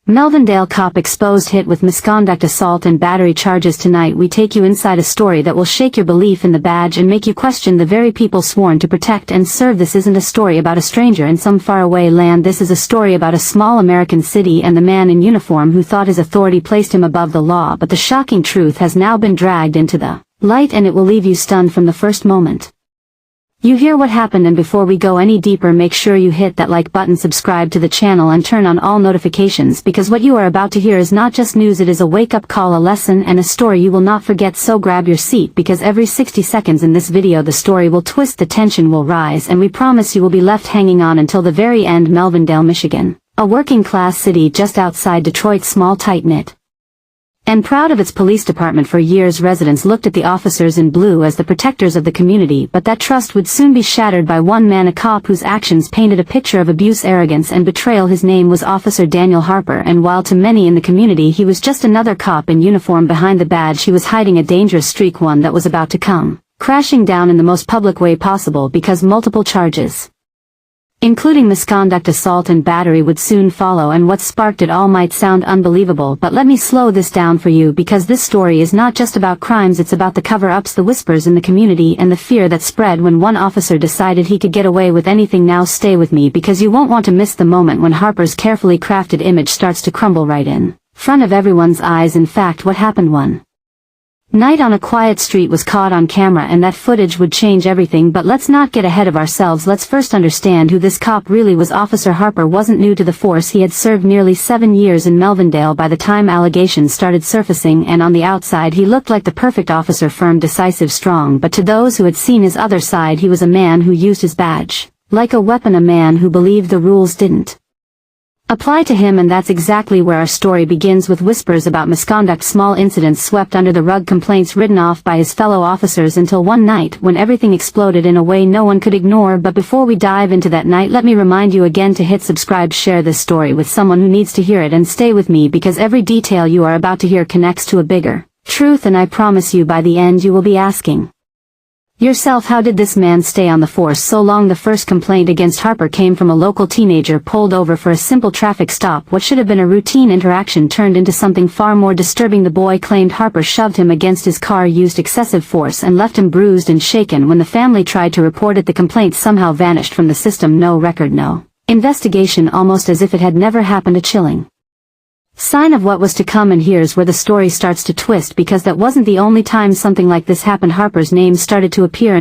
Melvindale Cop Exposed hit with misconduct, assault and battery charges. Tonight we take you inside a story that will shake your belief in the badge and make you question the very people sworn to protect and serve. This isn't a story about a stranger in some faraway land. This is a story about a small American city and the man in uniform who thought his authority placed him above the law. But the shocking truth has now been dragged into the light, and it will leave you stunned from the first moment you hear what happened. And before we go any deeper, make sure you hit that like button, subscribe to the channel and turn on all notifications, because what you are about to hear is not just news, it is a wake-up call, a lesson and a story you will not forget. So grab your seat, because every 60 seconds in this video the story will twist, the tension will rise, and we promise you will be left hanging on until the very end. Melvindale, Michigan, a working-class city just outside Detroit, small, tight-knit and proud of its police department. For years residents looked at the officers in blue as the protectors of the community, but that trust would soon be shattered by one man, a cop whose actions painted a picture of abuse, arrogance and betrayal. His name was Officer Daniel Harper, and while to many in the community he was just another cop in uniform, behind the badge he was hiding a dangerous streak, one that was about to come crashing down in the most public way possible, because multiple charges, including misconduct, assault and battery, would soon follow. And what sparked it all might sound unbelievable, but let me slow this down for you, because this story is not just about crimes, it's about the cover-ups, the whispers in the community, and the fear that spread when one officer decided he could get away with anything. Now stay with me, because you won't want to miss the moment when Harper's carefully crafted image starts to crumble right in front of everyone's eyes. In fact, what happened one night on a quiet street was caught on camera, and that footage would change everything. But let's not get ahead of ourselves. Let's first understand who this cop really was. Officer Harper wasn't new to the force. He had served nearly 7 years in Melvindale by the time allegations started surfacing, and on the outside he looked like the perfect officer, firm, decisive, strong. But to those who had seen his other side, he was a man who used his badge like a weapon, a man who believed the rules didn't apply to him. And that's exactly where our story begins, with whispers about misconduct, small incidents swept under the rug, complaints written off by his fellow officers, until one night when everything exploded in a way no one could ignore. But before we dive into that night, let me remind you again to hit subscribe, share this story with someone who needs to hear it, and stay with me, because every detail you are about to hear connects to a bigger truth, and I promise you by the end you will be asking yourself, how did this man stay on the force so long? The first complaint against Harper came from a local teenager pulled over for a simple traffic stop. What should have been a routine interaction turned into something far more disturbing. The boy claimed Harper shoved him against his car, used excessive force, and left him bruised and shaken. When the family tried to report it, the complaint somehow vanished from the system. No record, no investigation, almost as if it had never happened. A chilling sign of what was to come. And here's where the story starts to twist, because that wasn't the only time something like this happened. Harper's name started to appear